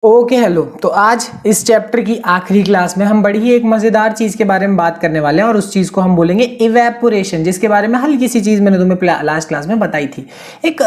Okay hello. तो आज इस चैप्टर की आखिरी क्लास में हम बड़ी ही एक मज़ेदार चीज़ के बारे में बात करने वाले हैं और उस चीज़ को हम बोलेंगे इवेपोरेशन, जिसके बारे में हल्की सी चीज़ मैंने तुम्हें लास्ट क्लास में बताई थी। एक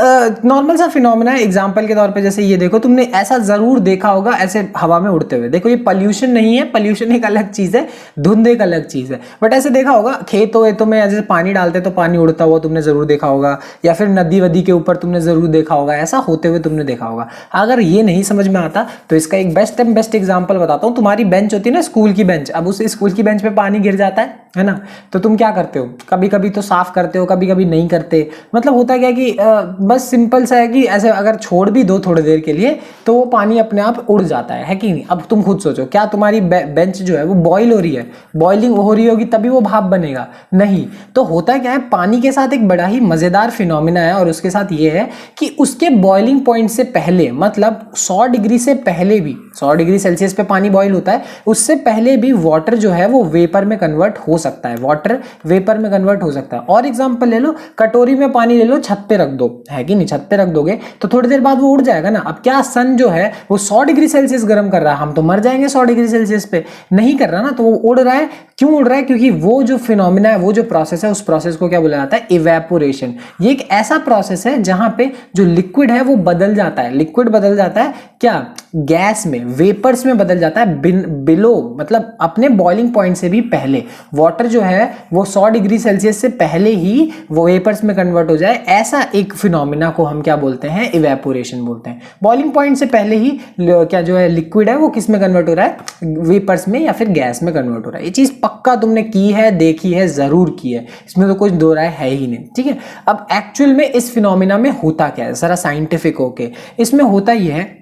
नॉर्मल सा फिनोमेना है। एग्जांपल के तौर पे जैसे ये देखो, तुमने ऐसा ज़रूर देखा होगा ऐसे हवा में उड़ते हुए। देखो ये पॉल्यूशन नहीं है, पॉल्यूशन एक अलग चीज़ है, धुंध एक अलग चीज़ है। बट ऐसे देखा होगा खेतों वेतों में जैसे पानी डालते तो पानी उड़ता हुआ तुमने ज़रूर देखा होगा, या फिर नदी वदी के ऊपर तुमने ज़रूर देखा होगा, ऐसा होते हुए तुमने देखा होगा। अगर ये नहीं समझ में आता तो इसका एक बेस्ट एग्जांपल बताता हूँ। तुम्हारी बेंच होती है ना, स्कूल की बेंच। अब उस स्कूल की बेंच पे पानी गिर जाता है ना, तो तुम क्या करते हो? कभी कभी तो साफ करते हो, कभी कभी नहीं करते। मतलब होता क्या कि बस सिंपल सा है कि ऐसे अगर छोड़ भी दो थोड़ी देर के लिए तो वो पानी अपने आप उड़ जाता है कि नहीं? अब तुम खुद सोचो, क्या तुम्हारी बेंच जो है वो बॉयल हो रही है? बॉइलिंग हो रही होगी तभी वो भाप बनेगा? नहीं। तो होता क्या है, पानी के साथ एक बड़ा ही मजेदार फिनोमिना है और उसके साथ ये है कि उसके बॉइलिंग पॉइंट से पहले, मतलब 100 डिग्री से पहले भी, 100 डिग्री सेल्सियस पे पानी बॉईल होता है, उससे पहले भी वाटर जो है वो वेपर में कन्वर्ट हो सकता है। वाटर वेपर में कन्वर्ट हो सकता है। और एग्जांपल ले लो, कटोरी में पानी ले लो, छत पे रख दो, है कि नहीं? छत पे रख दोगे तो थोड़ी देर बाद वो उड़ जाएगा ना। अब क्या सन जो है वो 100 डिग्री सेल्सियस गर्म कर रहा है? हम तो मर जाएंगे 100 डिग्री सेल्सियस पे। नहीं कर रहा ना, तो वो उड़ रहा है। क्यों उड़ रहा है? क्योंकि वो जो फिनोमिना है, वो जो प्रोसेस है, उस प्रोसेस को क्या बोला जाता है? इवेपोरेशन। ये एक ऐसा प्रोसेस है जहां पे जो लिक्विड है वो बदल जाता है। लिक्विड बदल जाता है क्या? गैस में, वेपर्स में बदल जाता है। बिलो मतलब अपने बॉइलिंग पॉइंट से भी पहले वाटर जो है वो 100 डिग्री सेल्सियस से पहले ही वो वेपर्स में कन्वर्ट हो जाए, ऐसा एक फिनोमिना को हम क्या बोलते हैं? इवेपोरेशन बोलते हैं। बॉइलिंग पॉइंट से पहले ही क्या जो है लिक्विड है वो किस में कन्वर्ट हो रहा है? वेपर्स में या फिर गैस में कन्वर्ट हो रहा है। ये चीज पक्का तुमने की है, देखी है, जरूर की है, इसमें तो कुछ दो राय है ही नहीं। ठीक है, अब एक्चुअल में इस फिनोमिना में होता क्या है, जरा साइंटिफिक होके। इसमें होता यह है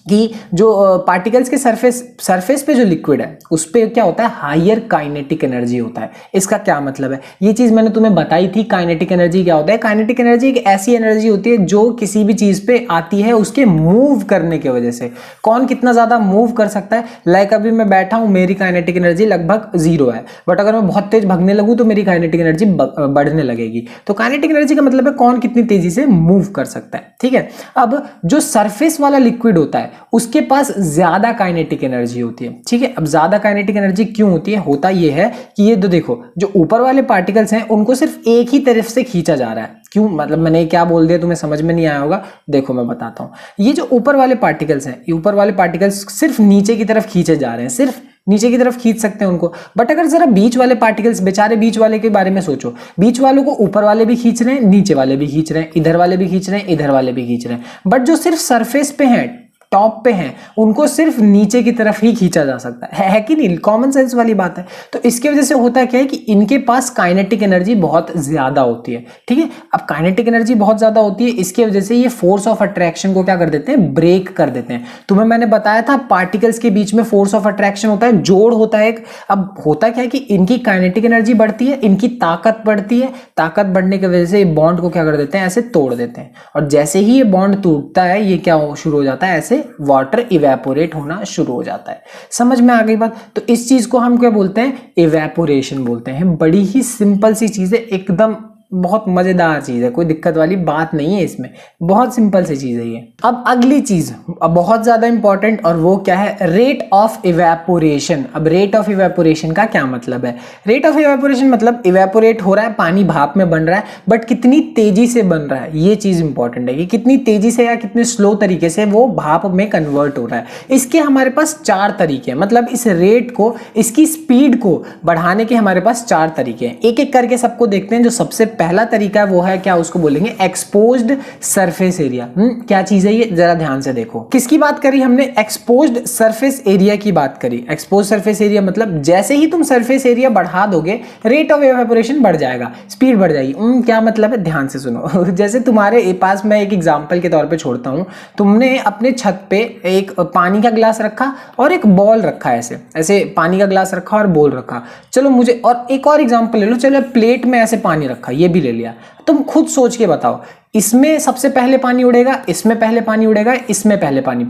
कि जो पार्टिकल्स के सरफेस पे जो लिक्विड है उस पे क्या होता है? हायर काइनेटिक एनर्जी होता है। इसका क्या मतलब है? ये चीज मैंने तुम्हें बताई थी। काइनेटिक एनर्जी क्या होता है? काइनेटिक एनर्जी एक ऐसी एनर्जी होती है जो किसी भी चीज पे आती है उसके मूव करने की वजह से। कौन कितना ज्यादा मूव कर सकता है? लाइक अभी मैं बैठा हूं, मेरी काइनेटिक एनर्जी लगभग 0 है, बट अगर मैं बहुत तेज भागने लगूं तो मेरी काइनेटिक एनर्जी बढ़ने लगेगी। तो काइनेटिक एनर्जी का मतलब है कौन कितनी तेजी से मूव कर सकता है। ठीक है, अब जो सरफेस वाला लिक्विड होता है उसके पास ज्यादा काइनेटिक एनर्जी होती है। ठीक है, अब ज्यादा काइनेटिक एनर्जी क्यों होती है? होता यह है कि ये देखो, जो ऊपर वाले पार्टिकल्स हैं उनको सिर्फ एक ही तरफ से खींचा जा रहा है। क्यों? मतलब मैंने क्या बोल दिया तुम्हें समझ में नहीं आया होगा, देखो मैं बताता हूं। ये जो ऊपर वाले पार्टिकल्स हैं, ये ऊपर वाले पार्टिकल्स सिर्फ नीचे की तरफ खींचे जा रहे हैं, सिर्फ नीचे की तरफ खींच सकते हैं उनको। बट अगर जरा बीच वाले पार्टिकल्स, बेचारे बीच वाले के बारे में सोचो, बीच वालों को ऊपर वाले भी खींच रहे हैं, नीचे वाले भी खींच रहे हैं, इधर वाले भी खींच रहे हैं, इधर वाले भी खींच रहे हैं। बट जो सिर्फ सरफेस पे हैं, टॉप पे हैं, उनको सिर्फ नीचे की तरफ ही खींचा जा सकता है कि नहीं? कॉमन सेंस वाली बात है। तो इसकी वजह से होता क्या है कि इनके पास काइनेटिक एनर्जी बहुत ज्यादा होती है। ठीक है, अब काइनेटिक एनर्जी बहुत ज्यादा होती है, इसकी वजह से ये फोर्स ऑफ अट्रैक्शन को क्या कर देते हैं? ब्रेक कर देते हैं। तुम्हें मैंने बताया था पार्टिकल्स के बीच में फोर्स ऑफ अट्रैक्शन होता है, जोड़ होता है एक। अब होता क्या है कि इनकी काइनेटिक एनर्जी बढ़ती है, इनकी ताकत बढ़ती है, ताकत बढ़ने की वजह से बॉन्ड को क्या कर देते हैं? ऐसे तोड़ देते हैं। और जैसे ही ये बॉन्ड टूटता है, ये क्या शुरू हो जाता है? ऐसे वाटर इवेपोरेट होना शुरू हो जाता है। समझ में आ गई बात? तो इस चीज को हम क्या बोलते हैं? इवेपोरेशन बोलते हैं। बड़ी ही सिंपल सी चीज है, एकदम बहुत मजेदार चीज है, कोई दिक्कत वाली बात नहीं है इसमें, बहुत सिंपल सी चीज है ये। अब अगली चीज बहुत ज्यादा इंपॉर्टेंट, और वो क्या है? Rate of evaporation. अब रेट ऑफ इवेपोरेशन का क्या मतलब है? रेट ऑफ इवेपोरेशन मतलब इवेपोरेट हो रहा है, पानी भाप में बन रहा है, बट कितनी तेजी से बन रहा है, ये चीज इंपॉर्टेंट है कि कितनी तेजी से या कितने स्लो तरीके से वो भाप में कन्वर्ट हो रहा है। इसके हमारे पास 4 तरीके हैं। मतलब इस रेट को, इसकी स्पीड को बढ़ाने के हमारे पास 4 तरीके हैं। एक एक करके सबको देखते हैं। जो सबसे पहला तरीका है वो है क्या? उसको बोलेंगे एक्सपोज्ड सरफेस एरिया। क्या चीज है ये? जरा ध्यान से देखो। किसकी बात करी हमने? एक्सपोज्ड सरफेस एरिया की बात करी। एक्सपोज्ड सरफेस एरिया मतलब जैसे ही तुम सरफेस एरिया बढ़ा दोगे, रेट ऑफ इवेपोरेशन बढ़ जाएगा, स्पीड बढ़ जाएगी। क्या मतलब है? ध्यान से सुनो। जैसे तुम्हारे पास, मैं एक एग्जांपल के तौर पे छोड़ता हूं, तुमने अपने छत पे एक पानी का ग्लास रखा और एक बॉल रखा, ऐसे ऐसे पानी का ग्लास रखा और बॉल रखा। चलो मुझे और एक और एग्जांपल ले लो, चलो प्लेट में ऐसे पानी रखा, ये भी ले लिया। तुम खुद सोच के बताओ, इसमें सबसे पहले पानी उड़ेगा, इसमें पहले पानी उड़ेगा, इसमें पहले पानी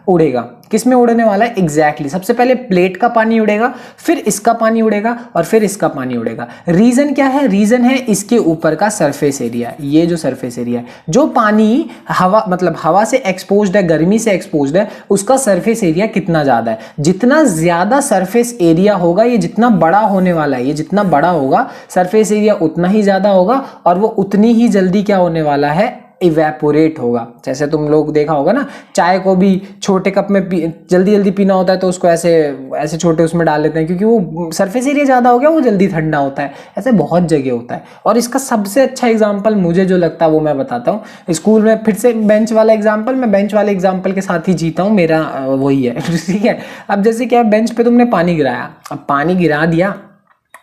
उड़ेगा। किसमें उड़ने वाला है? एग्जैक्टली सबसे पहले प्लेट का पानी उड़ेगा, फिर इसका पानी उड़ेगा और फिर इसका पानी उड़ेगा। रीजन क्या है? रीजन है इसके ऊपर का सरफेस एरिया। ये जो सरफेस एरिया है, जो पानी हवा मतलब हवा से एक्सपोज्ड है, गर्मी से एक्सपोज्ड है, उसका सरफेस एरिया कितना ज्यादा है। जितना ज्यादा सरफेस एरिया होगा, ये जितना बड़ा होने वाला है, ये जितना बड़ा होगा सरफेस एरिया उतना ही ज्यादा होगा और वो उतनी ही जल्दी क्या होने वाला है? इवेपोरेट होगा। जैसे तुम लोग देखा होगा ना, चाय को भी छोटे कप में जल्दी जल्दी पीना होता है तो उसको ऐसे ऐसे छोटे उसमें डाल लेते हैं, क्योंकि वो सरफेस एरिया ज़्यादा हो गया, वो जल्दी ठंडा होता है। ऐसे बहुत जगह होता है। और इसका सबसे अच्छा एग्जाम्पल मुझे जो लगता है वो मैं बताता हूँ। स्कूल में फिर से बेंच वाला एग्जाम्पल, मैं बेंच वाले एग्जाम्पल के साथ ही जीता हूँ, मेरा वही है। ठीक है, अब जैसे क्या, बेंच पे तुमने पानी गिराया, अब पानी गिरा दिया,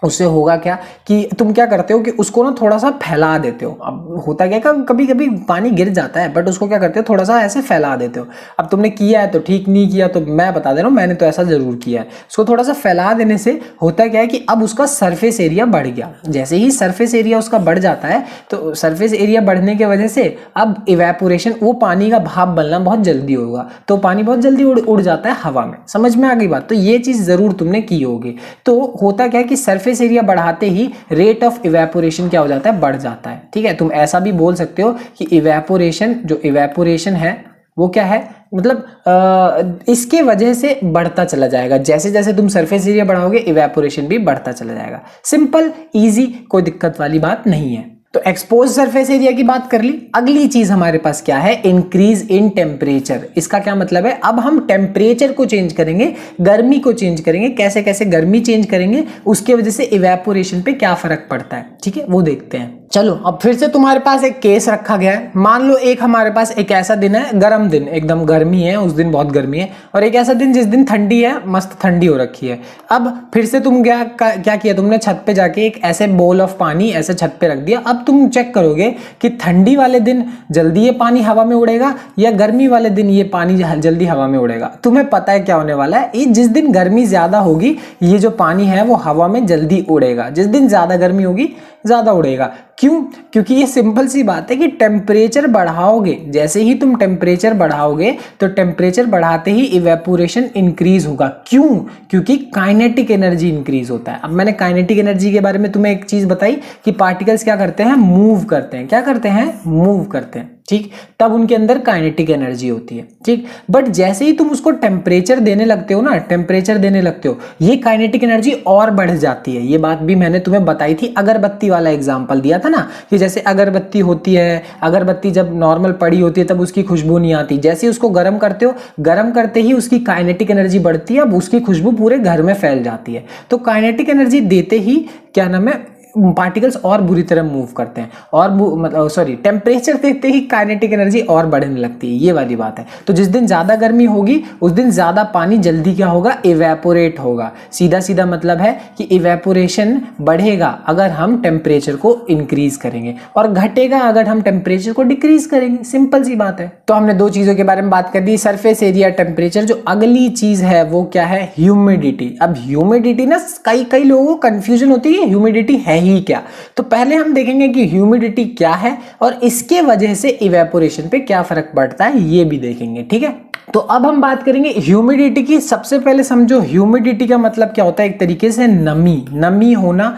उससे होगा क्या कि तुम क्या करते हो कि उसको ना थोड़ा सा फैला देते हो। अब होता क्या, कभी कभी पानी गिर जाता है, बट उसको क्या करते हो, थोड़ा सा ऐसे फैला देते हो। अब तुमने किया है तो ठीक, नहीं किया तो मैं बता दे रहा हूँ, मैंने तो ऐसा जरूर किया है। उसको थोड़ा सा फैला देने से होता क्या है कि अब उसका सरफेस एरिया बढ़ गया। जैसे ही सरफेस एरिया उसका बढ़ जाता है तो सरफेस एरिया बढ़ने की वजह से अब इवेपोरेशन, वो पानी का भाप बनना बहुत जल्दी होगा, तो पानी बहुत जल्दी उड़ जाता है हवा में। समझ में आ गई बात? तो ये चीज जरूर तुमने की होगी। तो होता क्या है कि सरफेस एरिया बढ़ाते ही रेट ऑफ इवेपोरेशन क्या हो जाता है? बढ़ जाता है। ठीक है, तुम ऐसा भी बोल सकते हो कि इवेपोरेशन है वो क्या है, मतलब इसके वजह से बढ़ता चला जाएगा। जैसे जैसे तुम सरफेस एरिया बढ़ाओगे, इवेपोरेशन भी बढ़ता चला जाएगा। सिंपल, इजी, कोई दिक्कत वाली बात नहीं है। तो एक्सपोज सरफेस एरिया की बात कर ली। अगली चीज हमारे पास क्या है? Increase in temperature. इसका क्या मतलब है? अब हम टेम्परेचर को चेंज करेंगे, गर्मी को चेंज करेंगे। कैसे कैसे गर्मी चेंज करेंगे, उसके वजह से इवेपोरेशन पे क्या फर्क पड़ता है। ठीक है, वो देखते हैं। चलो, अब फिर से तुम्हारे पास एक केस रखा गया है। मान लो एक हमारे पास एक ऐसा दिन है, गर्म दिन, एकदम गर्मी है, उस दिन बहुत गर्मी है, और एक ऐसा दिन जिस दिन ठंडी है, मस्त ठंडी हो रखी है। अब फिर से तुम क्या किया, तुमने छत पे जाके एक ऐसे बोल ऑफ पानी ऐसे छत पे रख दिया। अब तुम चेक करोगे कि ठंडी वाले दिन जल्दी ये पानी हवा में उड़ेगा या गर्मी वाले दिन ये पानी जल्दी हवा में उड़ेगा। तुम्हें पता है क्या होने वाला है? जिस दिन गर्मी ज्यादा होगी, ये जो पानी है वो हवा में जल्दी उड़ेगा। जिस दिन ज्यादा गर्मी होगी, ज्यादा उड़ेगा। क्यों? क्योंकि ये सिंपल सी बात है कि टेम्परेचर बढ़ाओगे, जैसे ही तुम टेम्परेचर बढ़ाओगे तो टेम्परेचर बढ़ाते ही इवेपोरेशन इंक्रीज होगा। क्यों? क्योंकि काइनेटिक एनर्जी इंक्रीज होता है। अब मैंने काइनेटिक एनर्जी के बारे में तुम्हें एक चीज बताई कि पार्टिकल्स क्या करते हैं? मूव करते हैं। क्या करते हैं? मूव करते हैं। ठीक, तब उनके अंदर काइनेटिक एनर्जी होती है। ठीक, बट जैसे ही तुम उसको टेम्परेचर देने लगते हो ना, टेम्परेचर देने लगते हो, ये काइनेटिक एनर्जी और बढ़ जाती है। ये बात भी मैंने तुम्हें बताई थी, अगरबत्ती वाला एग्जांपल दिया था ना, कि जैसे अगरबत्ती होती है, अगरबत्ती जब नॉर्मल पड़ी होती है तब उसकी खुशबू नहीं आती। जैसे ही उसको गर्म करते हो, गर्म करते ही उसकी काइनेटिक एनर्जी बढ़ती है, अब उसकी खुशबू पूरे घर में फैल जाती है। तो काइनेटिक एनर्जी देते ही क्या नाम है, पार्टिकल्स और बुरी तरह मूव करते हैं, और मतलब टेम्परेचर देखते ही काइनेटिक एनर्जी और बढ़ने लगती है। ये वाली बात है। तो जिस दिन ज्यादा गर्मी होगी, उस दिन ज्यादा पानी जल्दी क्या होगा? इवेपोरेट होगा। सीधा सीधा मतलब है कि इवेपोरेशन बढ़ेगा अगर हम टेम्परेचर को इंक्रीज करेंगे, और घटेगा अगर हम टेम्परेचर को डिक्रीज करेंगे। सिंपल सी बात है। तो हमने दो चीजों के बारे में बात कर दी, सरफेस एरिया, टेम्परेचर। जो अगली चीज है वो क्या है? ह्यूमिडिटी। अब ह्यूमिडिटी ना कई लोगों को कंफ्यूजन होती है, ह्यूमिडिटी है ही क्या। तो पहले हम देखेंगे कि ह्यूमिडिटी क्या है और इसके वजह से इवेपोरेशन पे क्या फर्क पड़ता है, ये भी देखेंगे। ठीक है, तो अब हम बात करेंगे ह्यूमिडिटी की। सबसे पहले समझो ह्यूमिडिटी का मतलब क्या होता है। एक तरीके से नमी होना,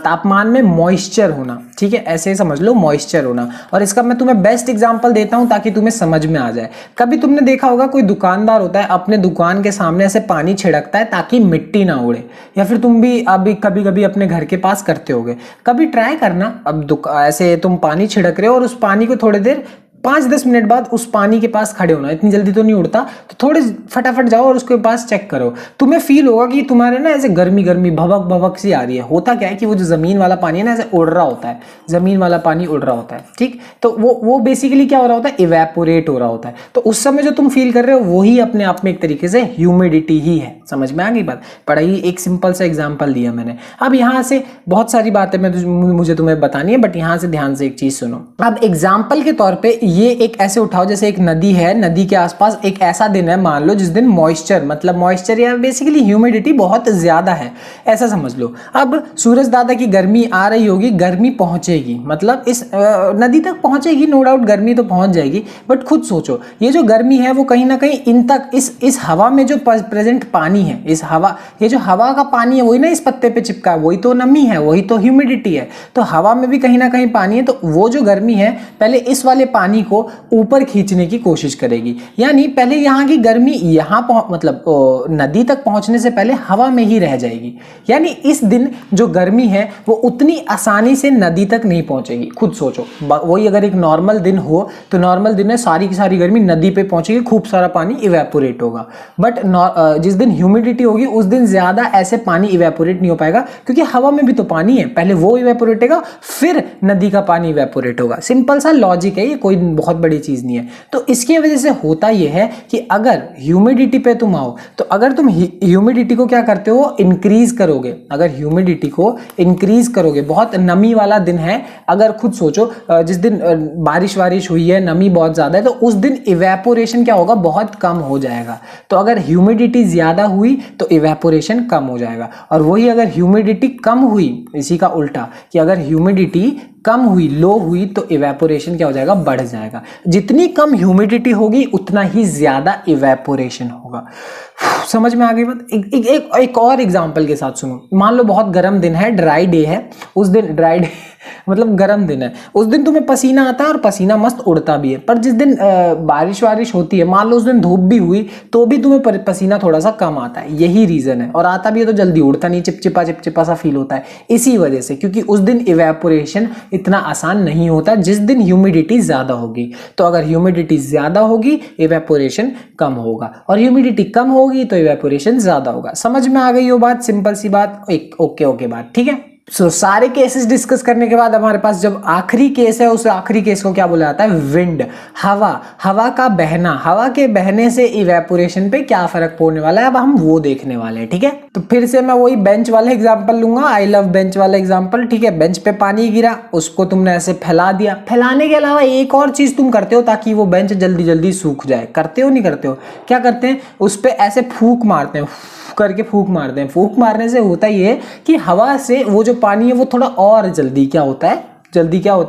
तापमान में मॉइस्चर होना। ठीक है, ऐसे समझ लो, मॉइस्चर होना। और इसका मैं तुम्हें बेस्ट एग्जांपल देता हूं ताकि तुम्हें समझ में आ जाए। कभी तुमने देखा होगा कोई दुकानदार होता है, अपने दुकान के सामने ऐसे पानी छिड़कता है ताकि मिट्टी ना उड़े, या फिर तुम भी अभी कभी कभी अपने घर के पास करते होगे। कभी ट्राई करना, अब ऐसे तुम पानी छिड़क रहे हो और उस पानी को थोड़ी देर 5-10 मिनट बाद उस पानी के पास खड़े होना। इतनी जल्दी तो नहीं उड़ता, तो थोड़े फटाफट जाओ और उसके पास चेक करो। तुम्हें फील होगा कि तुम्हारे ना ऐसे गर्मी गर्मी भवक भवक सी आ रही है। होता क्या है कि वो जो जमीन वाला पानी है ना, ऐसे उड़ रहा होता है, जमीन वाला पानी उड़ रहा होता है। ठीक, तो वो बेसिकली क्या हो रहा होता है? इवेपोरेट हो रहा होता है। तो उस समय जो तुम फील कर रहे हो वही अपने आप में एक तरीके से ह्यूमिडिटी ही है। समझ में आ गई बात? पढ़ाई एक सिंपल सा एग्जाम्पल दिया मैंने। अब यहाँ से बहुत सारी बातें मुझे तुम्हें बतानी है, बट यहाँ से ध्यान से एक चीज सुनो। अब एग्जाम्पल के तौर पर ये एक ऐसे उठाओ जैसे एक नदी है, नदी के आसपास एक ऐसा दिन है मान लो जिस दिन मॉइस्चर मतलब मॉइस्चर या बेसिकली ह्यूमिडिटी बहुत ज़्यादा है, ऐसा समझ लो। अब सूरज दादा की गर्मी आ रही होगी, गर्मी पहुंचेगी, मतलब इस नदी तक पहुंचेगी, नो डाउट गर्मी तो पहुंच जाएगी, बट खुद सोचो ये जो गर्मी है वो कहीं ना कहीं इन तक इस हवा में जो प्रेजेंट पानी है, इस हवा, ये जो हवा का पानी है वही ना इस पत्ते पे चिपका है, वही तो नमी है, वही तो ह्यूमिडिटी है, तो हवा में भी कहीं ना कहीं पानी है, तो वो जो गर्मी है पहले इस वाले पानी को ऊपर खींचने की कोशिश करेगी, यानी पहले यहाँ की गर्मी यहाँ मतलब नदी तक पहुंचने से पहले हवा में ही रह जाएगी, यानी इस दिन जो गर्मी है वो उतनी आसानी से नदी तक नहीं पहुंचेगी। खुद सोचो, वही अगर एक नॉर्मल दिन हो तो नॉर्मल दिन में सारी की सारी गर्मी नदी पे पहुंचेगी, खूब सारा पानी इवेपोरेट होगा, बट जिस दिन ह्यूमिडिटी होगी उस दिन ज्यादा ऐसे पानी इवेपोरेट नहीं हो पाएगा, क्योंकि हवा में भी तो पानी है, पहले वो इवेपोरेट होगा फिर नदी का पानी इवेपोरेट होगा। सिंपल सा लॉजिक है, ये कोई बहुत बड़ी चीज नहीं है। तो इसकी वजह से होता यह है कि अगर ह्यूमिडिटी पे तुम आओ तो अगर तुम ह्यूमिडिटी को क्या करते हो, इंक्रीज करोगे, अगर ह्यूमिडिटी को इंक्रीज करोगे, बहुत नमी वाला दिन है, अगर खुद सोचो जिस दिन बारिश वारिश हुई है, नमी बहुत ज्यादा है, तो उस दिन इवेपोरेशन क्या होगा, बहुत कम हो जाएगा। तो अगर ह्यूमिडिटी ज्यादा हुई तो इवेपोरेशन कम हो जाएगा, और वही अगर ह्यूमिडिटी कम हुई, इसी का उल्टा कि अगर ह्यूमिडिटी कम हुई, लो हुई, तो इवेपोरेशन क्या हो जाएगा, बढ़ जाएगा। जितनी कम ह्यूमिडिटी होगी उतना ही ज्यादा इवेपोरेशन होगा। समझ में आ गई बात? एक और एग्जांपल के साथ सुनो। मान लो बहुत गर्म दिन है, ड्राई डे है, उस दिन ड्राई डे मतलब गर्म दिन है, उस दिन तुम्हें पसीना आता है और पसीना मस्त उड़ता भी है, पर जिस दिन बारिश वारिश होती है, मान लो उस दिन धूप भी हुई तो भी तुम्हें पसीना थोड़ा सा कम आता है, यही रीजन है। और आता भी है तो जल्दी उड़ता नहीं, चिपचिपा सा फील होता है, इसी वजह से, क्योंकि उस दिन इवेपोरेशन इतना आसान नहीं होता जिस दिन ह्यूमिडिटी ज्यादा होगी। तो अगर ह्यूमिडिटी ज्यादा होगी इवेपोरेशन कम होगा, और ह्यूमिडिटी कम होगी तो इवेपोरेशन ज्यादा होगा। समझ में आ गई वो बात? सिंपल सी बात, एक ओके बात, ठीक है। सारे केसेस डिस्कस करने के बाद हमारे पास जब आखिरी केस है, उस आखिरी केस को क्या बोला जाता है, विंड, हवा का बहना, हवा के बहने से इवेपोरेशन पे क्या फर्क पड़ने वाला है, अब हम वो देखने वाले हैं, ठीक है। तो फिर से मैं वही बेंच वाला एग्जांपल लूंगा, आई लव बेंच वाला एग्जांपल, ठीक है। बेंच पे पानी गिरा, उसको तुमने ऐसे फैला दिया, फैलाने के अलावा एक और चीज तुम करते हो ताकि वो बेंच जल्दी जल्दी सूख जाए, करते हो नहीं करते हो? क्या करते हैं, उस पे ऐसे फूंक मारते हैं, करके फूंक मारते हैं। फूंक मारने से होता ये है कि हवा से वो जो पानी है वो थोड़ा और जल्दी क्या होता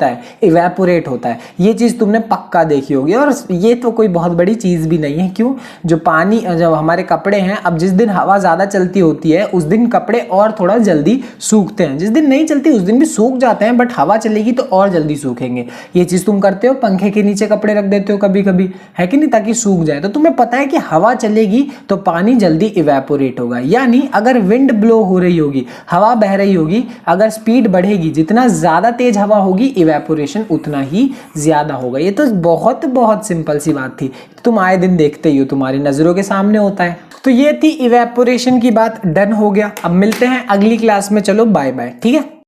है, इवेपोरेट होता है। ये चीज़ तुमने पक्का देखी होगी, और ये तो कोई बहुत बड़ी चीज़ भी नहीं है। क्यों? जो पानी, जब हमारे कपड़े हैं, अब जिस दिन हवा ज़्यादा चलती होती है उस दिन कपड़े और थोड़ा जल्दी सूखते हैं, जिस दिन नहीं चलती उस दिन भी सूख जाते हैं, बट हवा चलेगी तो और जल्दी सूखेंगे। ये चीज़ तुम करते हो, पंखे के नीचे कपड़े रख देते हो कभी कभी, है कि नहीं, ताकि सूख जाए। तो तुम्हें पता है कि हवा चलेगी तो पानी जल्दी इवेपोरेट होगा, यानी अगर विंड ब्लो हो रही होगी, हवा बह रही होगी, अगर स्पीड बढ़ेगी, जितना ज़्यादा तेज हवा होगी इवेपोरेशन उतना ही ज्यादा होगा। ये तो बहुत बहुत सिंपल सी बात थी, तुम आए दिन देखते ही हो, तुम्हारी नजरों के सामने होता है। तो ये थी इवेपोरेशन की बात, डन हो गया। अब मिलते हैं अगली क्लास में, चलो बाय बाय, ठीक है।